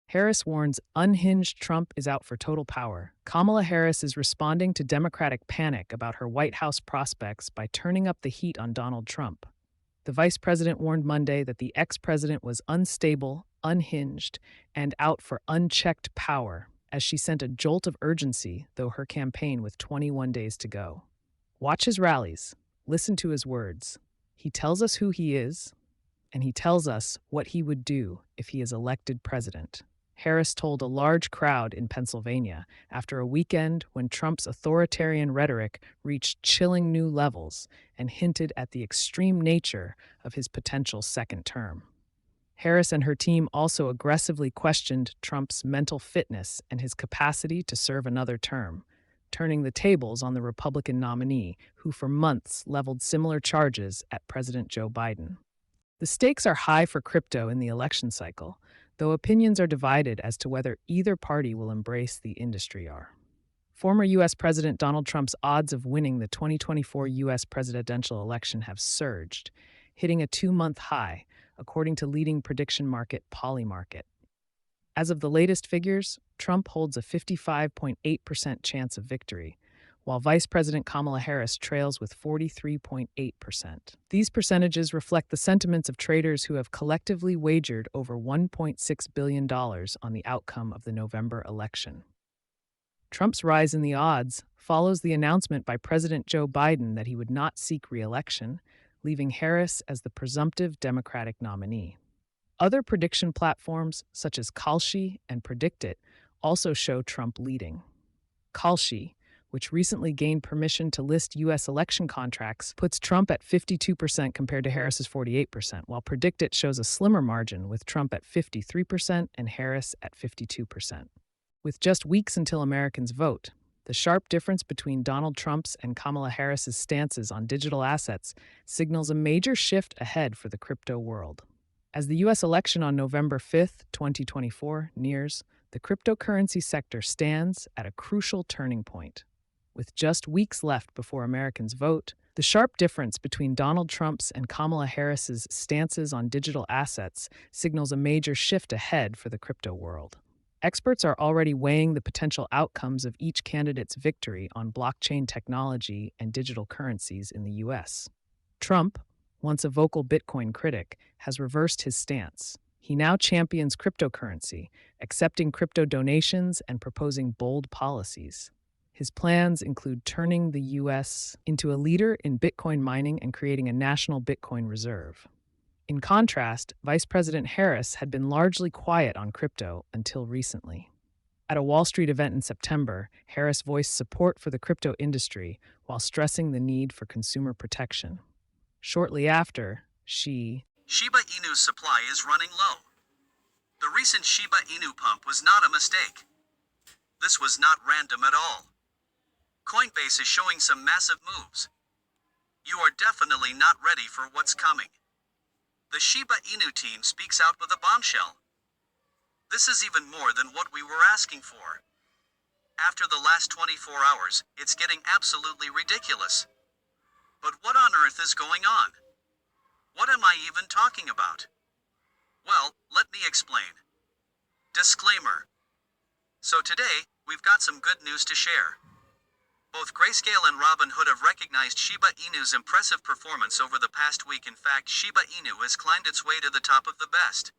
Harris warns unhinged Trump is out for total power. Kamala Harris is responding to Democratic panic about her White House prospects by turning up the heat on Donald Trump. The vice president warned Monday that the ex-president was unstable, unhinged, and out for unchecked power as she sent a jolt of urgency, though her campaign with 21 days to go. Watch his rallies. Listen to his words. He tells us who he is, and he tells us what he would do if he is elected president. Harris told a large crowd in Pennsylvania after a weekend when Trump's authoritarian rhetoric reached chilling new levels and hinted at the extreme nature of his potential second term. Harris and her team also aggressively questioned Trump's mental fitness and his capacity to serve another term, turning the tables on the Republican nominee, who for months leveled similar charges at President Joe Biden. The stakes are high for crypto in the election cycle, though opinions are divided as to whether either party will embrace the industry. Former U.S. President Donald Trump's odds of winning the 2024 U.S. presidential election have surged, hitting a 2-month high, according to leading prediction market Polymarket. As of the latest figures, Trump holds a 55.8% chance of victory, while Vice President Kamala Harris trails with 43.8%. These percentages reflect the sentiments of traders who have collectively wagered over $1.6 billion on the outcome of the November election. Trump's rise in the odds follows the announcement by President Joe Biden that he would not seek re-election, leaving Harris as the presumptive Democratic nominee. Other prediction platforms, such as Kalshi and PredictIt, also show Trump leading. Kalshi, which recently gained permission to list U.S. election contracts, puts Trump at 52% compared to Harris's 48%, while PredictIt shows a slimmer margin with Trump at 53% and Harris at 52%. With just weeks until Americans vote, the sharp difference between Donald Trump's and Kamala Harris's stances on digital assets signals a major shift ahead for the crypto world. As the U.S. election on November 5, 2024, nears, the cryptocurrency sector stands at a crucial turning point. With just weeks left before Americans vote, the sharp difference between Donald Trump's and Kamala Harris's stances on digital assets signals a major shift ahead for the crypto world. Experts are already weighing the potential outcomes of each candidate's victory on blockchain technology and digital currencies in the U.S. Trump, once a vocal Bitcoin critic, has reversed his stance. He now champions cryptocurrency, accepting crypto donations and proposing bold policies. His plans include turning the U.S. into a leader in Bitcoin mining and creating a national Bitcoin reserve. In contrast, Vice President Harris had been largely quiet on crypto until recently. At a Wall Street event in September, Harris voiced support for the crypto industry while stressing the need for consumer protection. Shortly after, Shiba Inu's supply is running low. The recent Shiba Inu pump was not a mistake. This was not random at all. Coinbase is showing some massive moves. You are definitely not ready for what's coming. The Shiba Inu team speaks out with a bombshell. This is even more than what we were asking for. After the last 24 hours, it's getting absolutely ridiculous. But what on earth is going on? What am I even talking about? Well, let me explain. Disclaimer. So today, we've got some good news to share. Both Grayscale and Robinhood have recognized Shiba Inu's impressive performance over the past week. In fact, Shiba Inu has climbed its way to the top of the best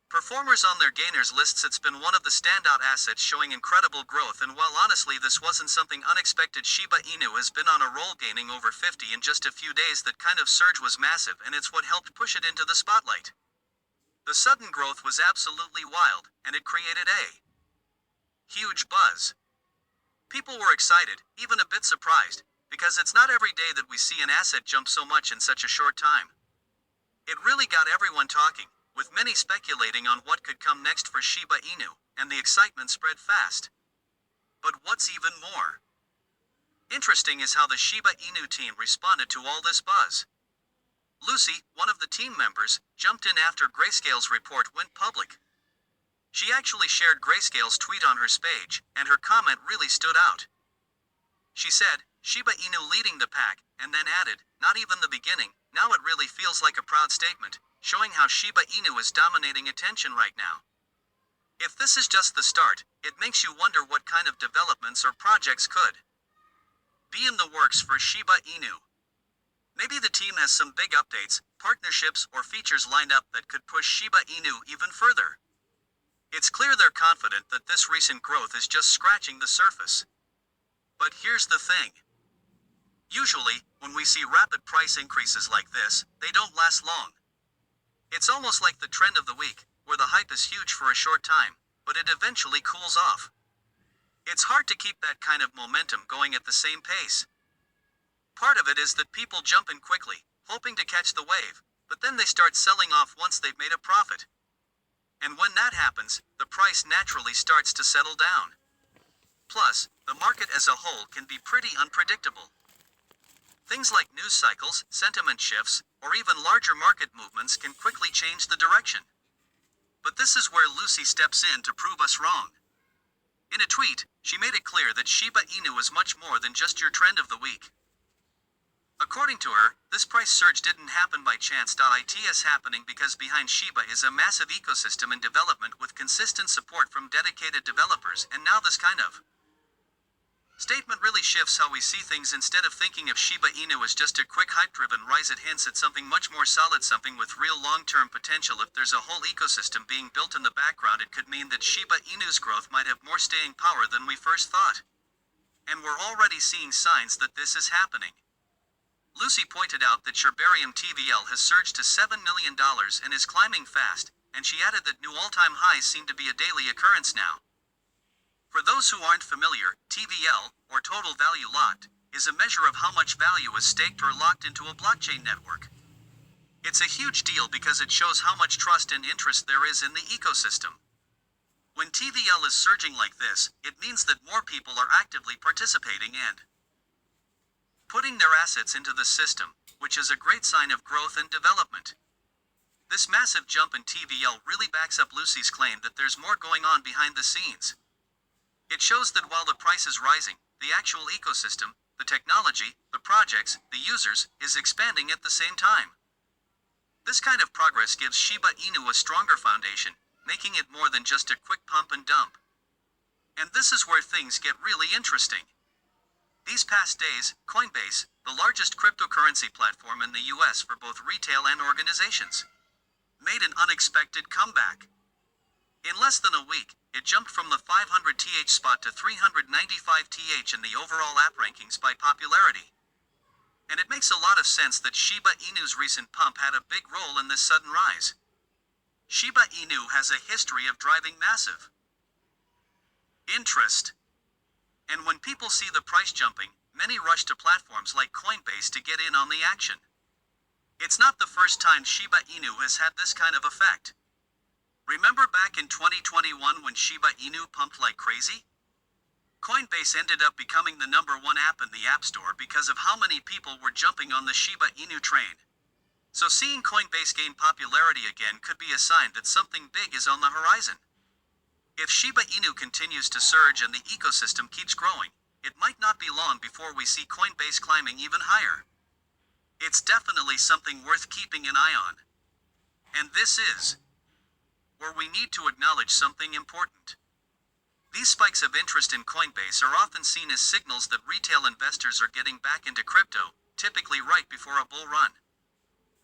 performers on their gainers lists. It's been one of the standout assets showing incredible growth, and while honestly this wasn't something unexpected, Shiba Inu has been on a roll, gaining over 50 in just a few days. That kind of surge was massive, and it's what helped push it into the spotlight. The sudden growth was absolutely wild, and it created a huge buzz. People were excited, even a bit surprised, because it's not every day that we see an asset jump so much in such a short time. It really got everyone talking, with many speculating on what could come next for Shiba Inu, and the excitement spread fast. But what's even more interesting is how the Shiba Inu team responded to all this buzz. Lucy, one of the team members, jumped in after Grayscale's report went public. She actually shared Grayscale's tweet on her page, and her comment really stood out. She said, "Shiba Inu leading the pack," and then added, "Not even the beginning, now it really feels like a proud statement, showing how Shiba Inu is dominating attention right now." If this is just the start, it makes you wonder what kind of developments or projects could be in the works for Shiba Inu. Maybe the team has some big updates, partnerships, or features lined up that could push Shiba Inu even further. It's clear they're confident that this recent growth is just scratching the surface. But here's the thing. Usually, when we see rapid price increases like this, they don't last long. It's almost like the trend of the week, where the hype is huge for a short time, but it eventually cools off. It's hard to keep that kind of momentum going at the same pace. Part of it is that people jump in quickly, hoping to catch the wave, but then they start selling off once they've made a profit. And when that happens, the price naturally starts to settle down. Plus, the market as a whole can be pretty unpredictable. Things like news cycles, sentiment shifts, or even larger market movements can quickly change the direction. But this is where Lucy steps in to prove us wrong. In a tweet, she made it clear that Shiba Inu is much more than just your trend of the week. According to her, this price surge didn't happen by chance. It's happening because behind Shiba is a massive ecosystem in development with consistent support from dedicated developers, and now this kind of statement really shifts how we see things. Instead of thinking of Shiba Inu as just a quick hype-driven rise, it hints at something much more solid, something with real long-term potential. If there's a whole ecosystem being built in the background, it could mean that Shiba Inu's growth might have more staying power than we first thought. And we're already seeing signs that this is happening. Lucy pointed out that Shibarium TVL has surged to $7 million and is climbing fast, and she added that new all-time highs seem to be a daily occurrence now. For those who aren't familiar, TVL, or total value locked, is a measure of how much value is staked or locked into a blockchain network. It's a huge deal because it shows how much trust and interest there is in the ecosystem. When TVL is surging like this, it means that more people are actively participating and putting their assets into the system, which is a great sign of growth and development. This massive jump in TVL really backs up Lucy's claim that there's more going on behind the scenes. It shows that while the price is rising, the actual ecosystem, the technology, the projects, the users, is expanding at the same time. This kind of progress gives Shiba Inu a stronger foundation, making it more than just a quick pump and dump. And this is where things get really interesting. These past days, Coinbase, the largest cryptocurrency platform in the US for both retail and organizations, made an unexpected comeback. In less than a week, it jumped from the 500th spot to 395th in the overall app rankings by popularity. And it makes a lot of sense that Shiba Inu's recent pump had a big role in this sudden rise. Shiba Inu has a history of driving massive interest. And when people see the price jumping, many rush to platforms like Coinbase to get in on the action. It's not the first time Shiba Inu has had this kind of effect. Remember back in 2021 when Shiba Inu pumped like crazy? Coinbase ended up becoming the #1 app in the App Store because of how many people were jumping on the Shiba Inu train. So seeing Coinbase gain popularity again could be a sign that something big is on the horizon. If Shiba Inu continues to surge and the ecosystem keeps growing, it might not be long before we see Coinbase climbing even higher. It's definitely something worth keeping an eye on. And this is where we need to acknowledge something important. These spikes of interest in Coinbase are often seen as signals that retail investors are getting back into crypto, typically right before a bull run.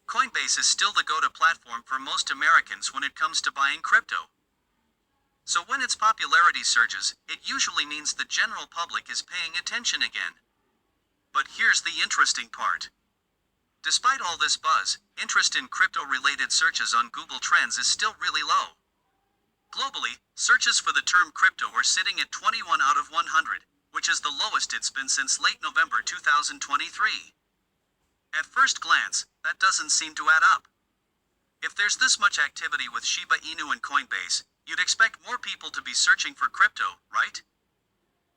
Coinbase is still the go-to platform for most Americans when it comes to buying crypto. So when its popularity surges, it usually means the general public is paying attention again. But here's the interesting part. Despite all this buzz, interest in crypto-related searches on Google Trends is still really low. Globally, searches for the term crypto are sitting at 21 out of 100, which is the lowest it's been since late November 2023. At first glance, that doesn't seem to add up. If there's this much activity with Shiba Inu and Coinbase, you'd expect more people to be searching for crypto, right?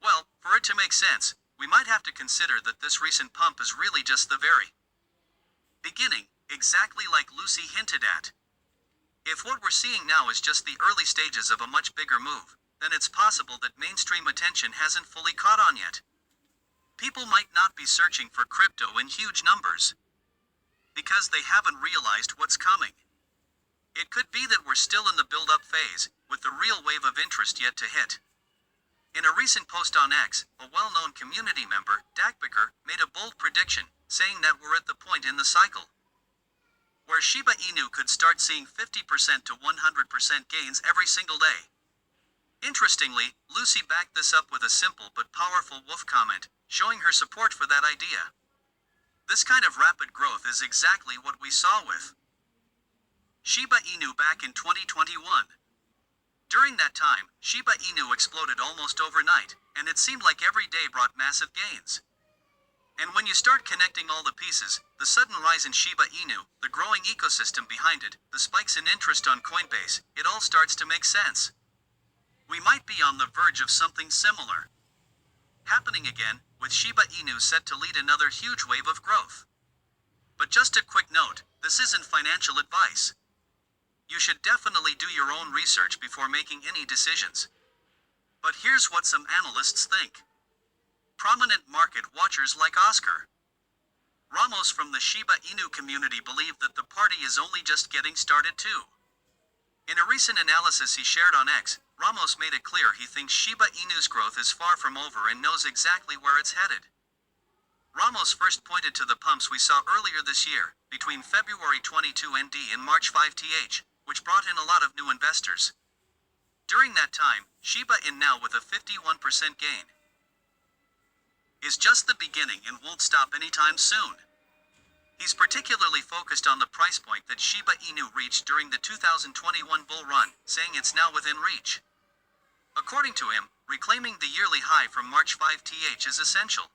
Well, for it to make sense, we might have to consider that this recent pump is really just the very beginning, exactly like Lucy hinted at. If what we're seeing now is just the early stages of a much bigger move, then it's possible that mainstream attention hasn't fully caught on yet. People might not be searching for crypto in huge numbers because they haven't realized what's coming. It could be that we're still in the build-up phase, with the real wave of interest yet to hit. In a recent post on X, a well-known community member, Dagbicker, made a bold prediction, saying that we're at the point in the cycle where Shiba Inu could start seeing 50% to 100% gains every single day. Interestingly, Lucy backed this up with a simple but powerful wolf comment, showing her support for that idea. This kind of rapid growth is exactly what we saw with Shiba Inu back in 2021. During that time, Shiba Inu exploded almost overnight, and it seemed like every day brought massive gains. And when you start connecting all the pieces, the sudden rise in Shiba Inu, the growing ecosystem behind it, the spikes in interest on Coinbase, it all starts to make sense. We might be on the verge of something similar happening again, with Shiba Inu set to lead another huge wave of growth. But just a quick note, this isn't financial advice. You should definitely do your own research before making any decisions. But here's what some analysts think. Prominent market watchers like Oscar Ramos from the Shiba Inu community believe that the party is only just getting started too. In a recent analysis he shared on X, Ramos made it clear he thinks Shiba Inu's growth is far from over and knows exactly where it's headed. Ramos first pointed to the pumps we saw earlier this year, between February 22 ND and March 5th, which brought in a lot of new investors. During that time, Shiba Inu, now with a 51% gain, is just the beginning and won't stop anytime soon. He's particularly focused on the price point that Shiba Inu reached during the 2021 bull run, saying it's now within reach. According to him, reclaiming the yearly high from March 5th is essential.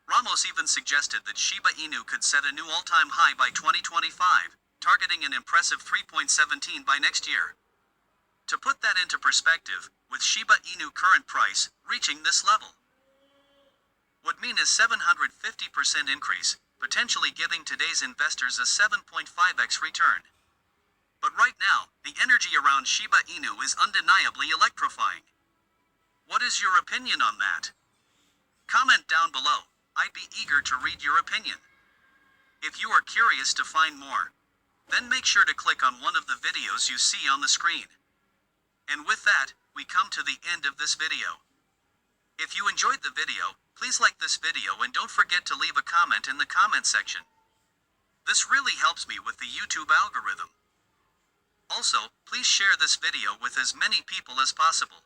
Ramos even suggested that Shiba Inu could set a new all-time high by 2025, targeting an impressive 3.17 by next year. To put that into perspective, with Shiba Inu current price reaching this level would mean a 750% increase, potentially giving today's investors a 7.5x return. But right now, the energy around Shiba Inu is undeniably electrifying. What is your opinion on that? Comment down below. I'd be eager to read your opinion. If you are curious to find more, then make sure to click on one of the videos you see on the screen. And with that, we come to the end of this video. If you enjoyed the video, please like this video and don't forget to leave a comment in the comment section. This really helps me with the YouTube algorithm. Also, please share this video with as many people as possible.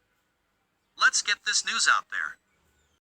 Let's get this news out there.